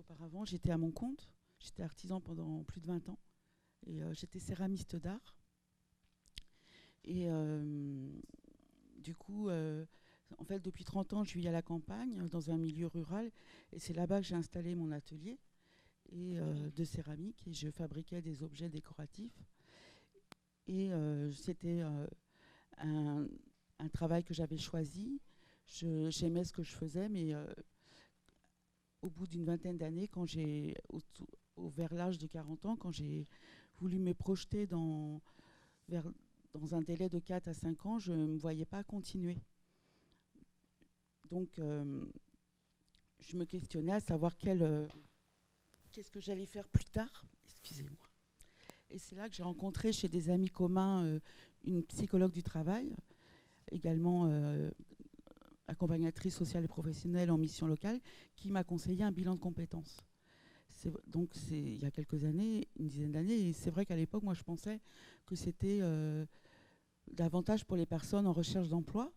auparavant, j'étais à mon compte. J'étais artisan pendant plus de 20 ans. Et j'étais céramiste d'art. Et du coup, en fait, depuis 30 ans, je vis à la campagne, dans un milieu rural. Et c'est là-bas que j'ai installé mon atelier de céramique. Et je fabriquais des objets décoratifs. Et c'était un, un travail que j'avais choisi. J'aimais ce que je faisais, mais au bout d'une vingtaine d'années, vers l'âge de 40 ans, quand j'ai voulu me projeter dans un délai de 4 à 5 ans, je ne me voyais pas continuer. Donc, je me questionnais à savoir qu'est-ce que j'allais faire plus tard. Excusez-moi. Et c'est là que j'ai rencontré chez des amis communs une psychologue du travail, également accompagnatrice sociale et professionnelle en mission locale, qui m'a conseillé un bilan de compétences. Donc c'est il y a quelques années, une dizaine d'années, et c'est vrai qu'à l'époque, moi je pensais que c'était davantage pour les personnes en recherche d'emploi.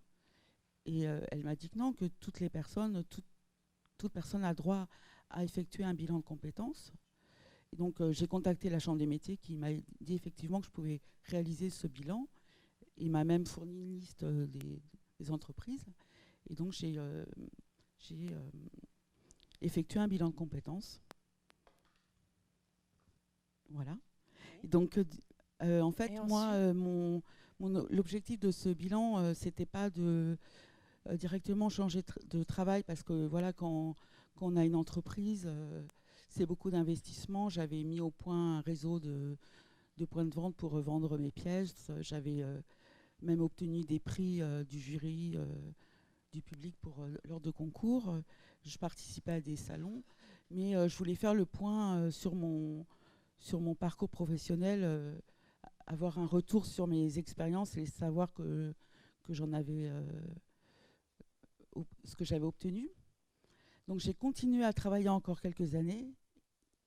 Et elle m'a dit que non, que toutes les personnes, toute personne a droit à effectuer un bilan de compétences. Et donc j'ai contacté la Chambre des métiers qui m'a dit effectivement que je pouvais réaliser ce bilan. Il m'a même fourni une liste des entreprises. Et donc j'ai effectué un bilan de compétences. Voilà. Et donc en fait, moi, l'objectif de ce bilan, c'était pas de directement changer de travail, parce que voilà, quand on a une entreprise, c'est beaucoup d'investissement. J'avais mis au point un réseau de points de vente pour revendre mes pièces. J'avais même obtenu des prix du jury, du public lors de concours. Je participais à des salons, mais je voulais faire le point sur mon parcours professionnel, avoir un retour sur mes expériences et savoir que j'en avais ce que j'avais obtenu. Donc j'ai continué à travailler encore quelques années,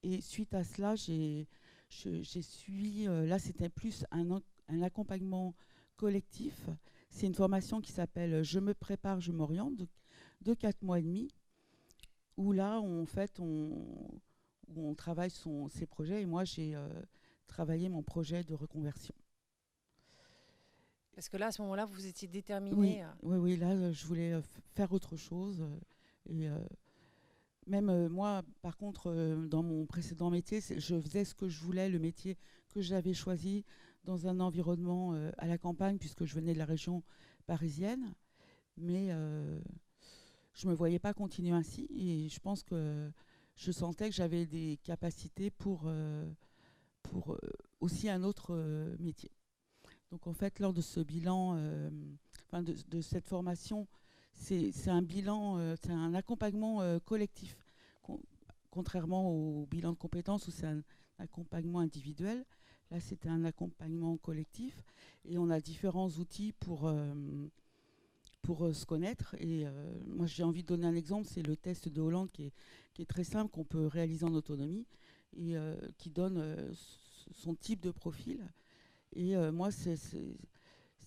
et suite à cela, j'ai suivi, là c'était plus un accompagnement collectif. C'est une formation qui s'appelle Je me prépare, je m'oriente, de 4 mois et demi, où là en fait où on travaille ses projets, et moi j'ai travaillé mon projet de reconversion. Parce que là, à ce moment-là, vous étiez Oui, déterminée. oui, là je voulais faire autre chose. Et même moi, par contre, dans mon précédent métier, je faisais ce que je voulais, le métier que j'avais choisi, dans un environnement à la campagne, puisque je venais de la région parisienne. Mais je ne me voyais pas continuer ainsi, et je pense que je sentais que j'avais des capacités pour aussi un autre métier. Donc en fait, lors de ce bilan, de cette formation, c'est un bilan, c'est un accompagnement collectif, contrairement au bilan de compétences où c'est un accompagnement individuel. Là, c'était un accompagnement collectif, et on a différents outils pour se connaître. Et moi, j'ai envie de donner un exemple, c'est le test de Hollande qui est très simple, qu'on peut réaliser en autonomie, et qui donne son type de profil. Et moi, ça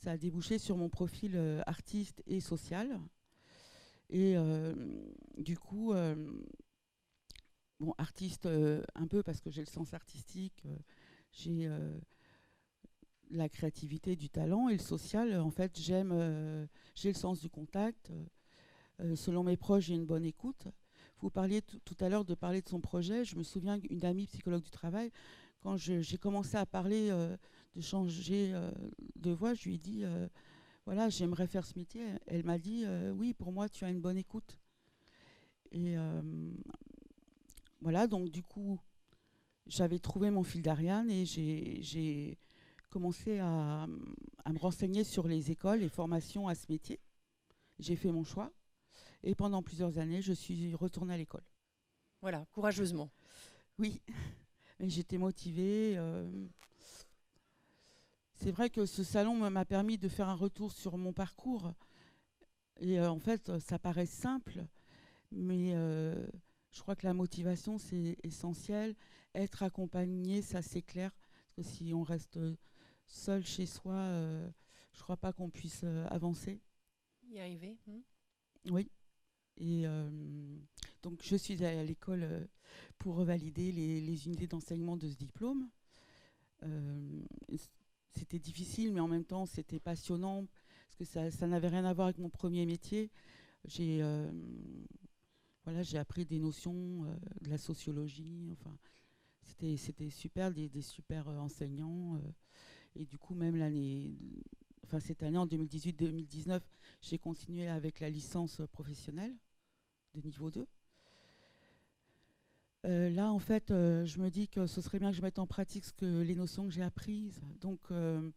a débouché sur mon profil artiste et social. Et du coup, bon, artiste un peu parce que j'ai le sens artistique, j'ai la créativité, du talent, et le social, en fait, j'ai le sens du contact. Selon mes proches, j'ai une bonne écoute. Vous parliez tout à l'heure de parler de son projet. Je me souviens qu'une amie psychologue du travail, quand j'ai commencé à parler de changer de voie, je lui ai dit voilà, j'aimerais faire ce métier. Elle m'a dit oui, pour moi, tu as une bonne écoute. Et voilà, donc du coup, j'avais trouvé mon fil d'Ariane, et j'ai commencé à me renseigner sur les écoles et formations à ce métier. J'ai fait mon choix, et pendant plusieurs années, je suis retournée à l'école. Voilà, courageusement. Oui, mais j'étais motivée. C'est vrai que ce salon m'a permis de faire un retour sur mon parcours. Et en fait, ça paraît simple, mais je crois que la motivation, c'est essentiel. Être accompagné, ça c'est clair. Parce que si on reste seul chez soi, je ne crois pas qu'on puisse avancer. Y arriver. Oui. Et Donc je suis allée à l'école pour revalider les unités d'enseignement de ce diplôme. Euh, C'était difficile, mais en même temps, c'était passionnant parce que ça n'avait rien à voir avec mon premier métier. J'ai voilà, j'ai appris des notions de la sociologie. Enfin, c'était super, des super enseignants. Et du coup, même enfin, cette année, en 2018-2019, j'ai continué avec la licence professionnelle de niveau 2. Là, en fait, je me dis que ce serait bien que je mette en pratique les notions que j'ai apprises. Donc, le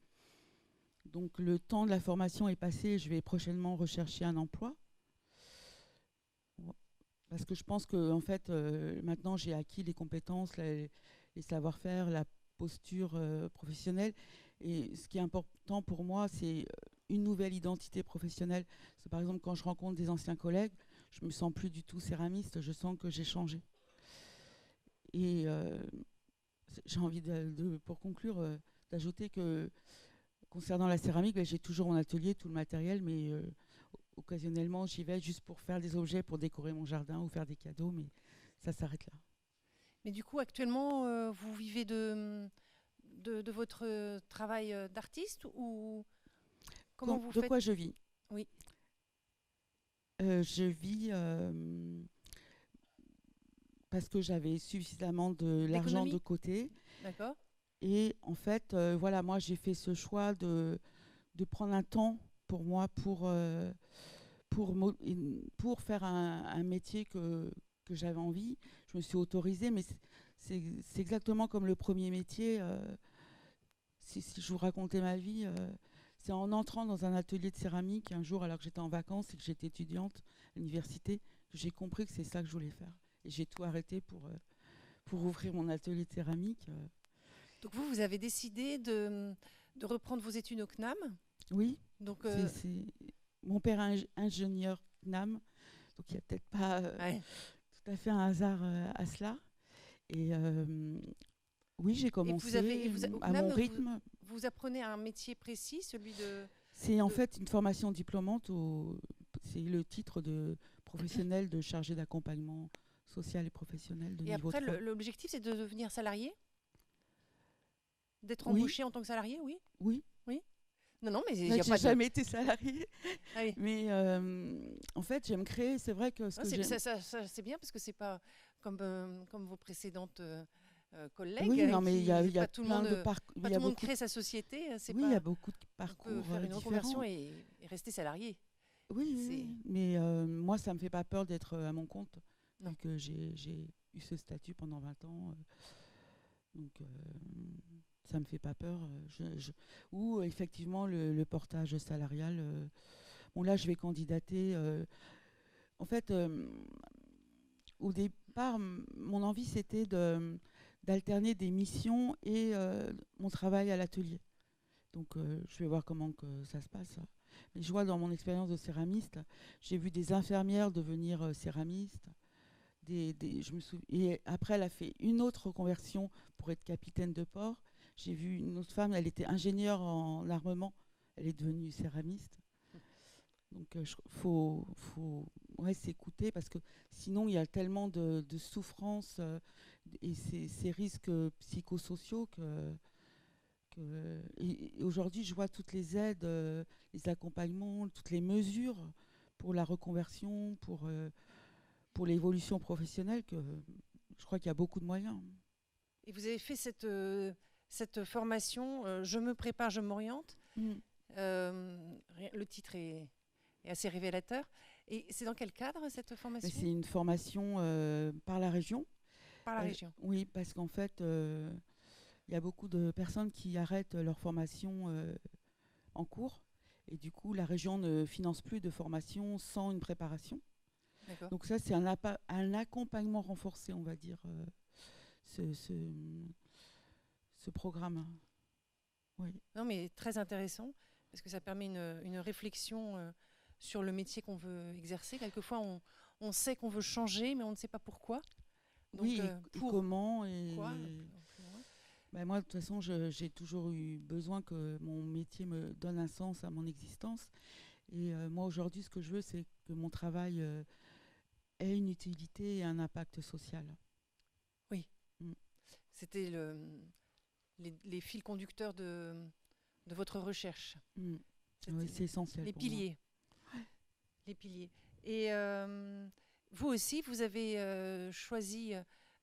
temps de la formation est passé. Je vais prochainement rechercher un emploi. Parce que je pense que en fait, maintenant, j'ai acquis les compétences, les savoir-faire, la posture professionnelle. Et ce qui est important pour moi, c'est une nouvelle identité professionnelle. C'est par exemple, quand je rencontre des anciens collègues, je me sens plus du tout céramiste. Je sens que j'ai changé. Et j'ai envie pour conclure, d'ajouter que concernant la céramique, ben, j'ai toujours mon atelier, tout le matériel, mais occasionnellement, j'y vais juste pour faire des objets, pour décorer mon jardin ou faire des cadeaux, mais ça s'arrête là. Mais du coup, actuellement, vous vivez de votre travail d'artiste ou comment vous De faites? quoi je vis? Oui, Je vis parce que j'avais suffisamment de l'argent de d'économie, côté. d'accord. Et en fait, voilà, moi, j'ai fait ce choix de prendre un temps pour moi, pour faire un métier que j'avais envie. Je me suis autorisée, mais c'est exactement comme le premier métier. Si je vous racontais ma vie, c'est en entrant dans un atelier de céramique un jour, alors que j'étais en vacances et que j'étais étudiante à l'université, que j'ai compris que c'est ça que je voulais faire. Et j'ai tout arrêté pour ouvrir mon atelier de céramique. Donc vous avez décidé de reprendre vos études au CNAM. Oui, Donc, mon père est ingénieur CNAM, donc il n'y a peut-être pas ouais. tout à fait un hasard à cela. Et oui, j'ai Et commencé au à CNAM, mon rythme. vous apprenez un métier précis, celui C'est en de... fait une formation diplômante, c'est le titre de professionnel de chargé d'accompagnement social et professionnel de Et niveau après, 3. l'objectif, c'est de devenir salarié, d'être Oui, embauché en tant que salarié, oui? oui. Oui? Non, non, mais il Moi, n'y a j'ai pas de... jamais été salariée, Ah oui. mais en fait, j'aime créer. C'est vrai que ce Non, que j'aime. c'est bien parce que c'est pas comme vos précédentes collègues Oui, non, mais il y a pas tout le plein monde, de parcours. pas tout le monde crée sa société. C'est Oui, il y a pas, beaucoup de on peut parcours faire une reconversion différents. et rester salarié. Oui, oui, C'est oui. Mais moi, ça me fait pas peur d'être à mon compte, non. vu que j'ai eu ce statut pendant 20 ans. Donc, ça me fait pas peur. Ou effectivement, le portage salarial. Bon, là, je vais candidater. En fait, au départ, mon envie, c'était d'alterner des missions et mon travail à l'atelier. Donc, je vais voir comment que ça se passe. Mais je vois dans mon expérience de céramiste, j'ai vu des infirmières devenir céramistes. Et après, elle a fait une autre reconversion pour être capitaine de port. J'ai vu une autre femme, elle était ingénieure en armement. Elle est devenue céramiste. Donc, faut ouais, s'écouter parce que sinon, il y a tellement de souffrances et ces risques psychosociaux et aujourd'hui, je vois toutes les aides, les accompagnements, toutes les mesures pour la reconversion, pour l'évolution professionnelle, que je crois qu'il y a beaucoup de moyens. Et vous avez fait cette formation, je me prépare, je m'oriente. Mm. Le titre est assez révélateur. Et c'est dans quel cadre cette Mais formation? c'est une formation par la région. Par la région. Oui, parce qu'en fait, il y a beaucoup de personnes qui arrêtent leur formation en cours. Et du coup, la région ne finance plus de formation sans une préparation. D'accord. Donc ça, c'est un accompagnement renforcé, on va dire, ce, ce, ce programme. Oui. Non, mais très intéressant parce que ça permet une réflexion sur le métier qu'on veut exercer. Quelquefois, on sait qu'on veut changer, mais on ne sait pas pourquoi. Donc, Oui, et comment quoi plus loin. Ben moi, de toute façon, j'ai toujours eu besoin que mon métier me donne un sens à mon existence. Et moi, aujourd'hui, ce que je veux, c'est que mon travail ait une utilité et un impact social. C'était les fils conducteurs de votre recherche. Oui, C'était c'est essentiel les pour moi. piliers. Les piliers. Et vous aussi, vous avez choisi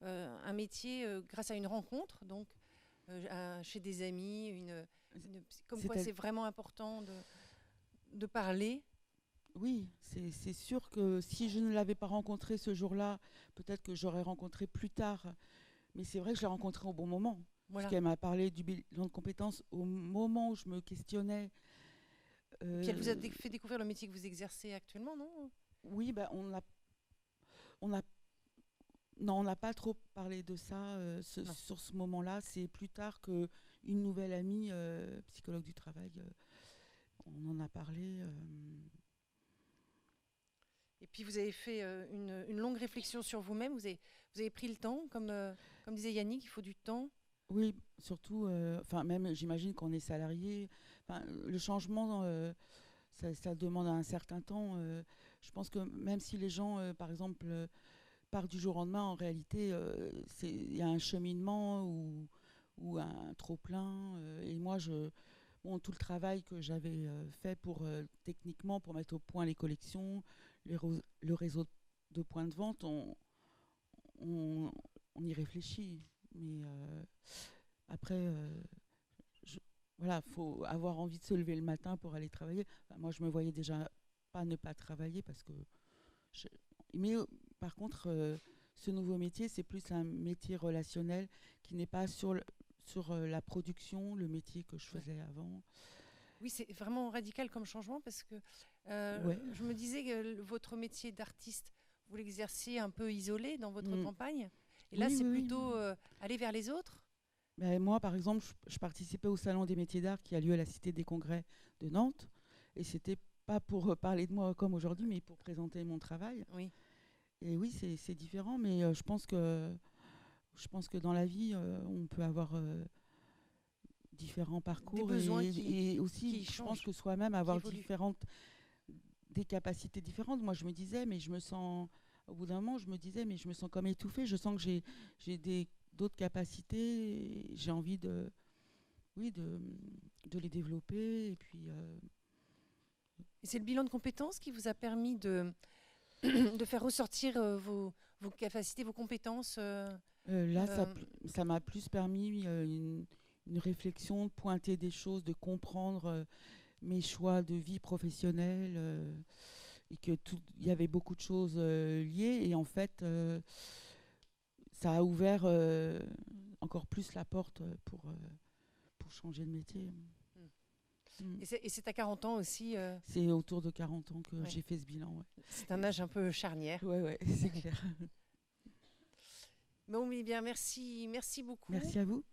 un métier grâce à une rencontre, donc chez des amis, comme quoi c'est vraiment important de parler. Oui, c'est sûr que si je ne l'avais pas rencontré ce jour-là, peut-être que j'aurais rencontré plus tard. Mais c'est vrai que je l'ai rencontré au bon moment. Voilà. Parce qu'elle m'a parlé du bilan de compétences au moment où je me questionnais. Puis elle vous a fait découvrir le métier que vous exercez actuellement, non? Oui, ben non, on n'a pas trop parlé de ça sur ce moment-là. C'est plus tard qu'une nouvelle amie, psychologue du travail, on en a parlé. Et puis vous avez fait une longue réflexion sur vous-même. Vous avez pris le temps, comme disait Yannick, il faut du temps. Oui, surtout, même j'imagine qu'on est salarié. Le changement, ça demande un certain temps. Je pense que même si les gens, par exemple, partent du jour au lendemain, en réalité, il y a un cheminement ou un trop-plein. Et moi, tout le travail que j'avais fait techniquement pour mettre au point les collections, le réseau de points de vente, on y réfléchit. Mais après, voilà, faut avoir envie de se lever le matin pour aller travailler. Moi, je me voyais déjà pas ne pas travailler parce que. Mais par contre, ce nouveau métier, c'est plus un métier relationnel qui n'est pas sur la production, le métier que je faisais avant. Oui, c'est vraiment radical comme changement parce que je me disais que votre métier d'artiste, vous l'exerciez un peu isolé dans votre campagne. Et là, c'est plutôt aller vers les autres. Ben, moi, par exemple, je participais au Salon des métiers d'art qui a lieu à la Cité des Congrès de Nantes. Et c'était pas pour parler de moi comme aujourd'hui, mais pour présenter mon travail. Oui. Et oui, c'est différent, mais je pense que dans la vie, on peut avoir différents parcours. Des besoins et aussi, qui je pense que soi-même avoir des capacités différentes. Moi, je me disais, mais je me sens... Au bout d'un moment, je me disais, mais je me sens comme étouffée. Je sens que j'ai d'autres capacités. J'ai envie de les développer. Et puis... Et c'est le bilan de compétences qui vous a permis de faire ressortir vos capacités, vos compétences Là, ça m'a plus permis une réflexion, de pointer des choses, de comprendre mes choix de vie professionnelle et qu'il y avait beaucoup de choses liées. Et en fait, ça a ouvert encore plus la porte pour changer de métier. Et c'est à 40 ans aussi C'est autour de 40 ans que j'ai fait ce bilan. Ouais. C'est un âge un peu charnière. Oui, c'est clair. Bon, mais bien, merci beaucoup. Merci à vous.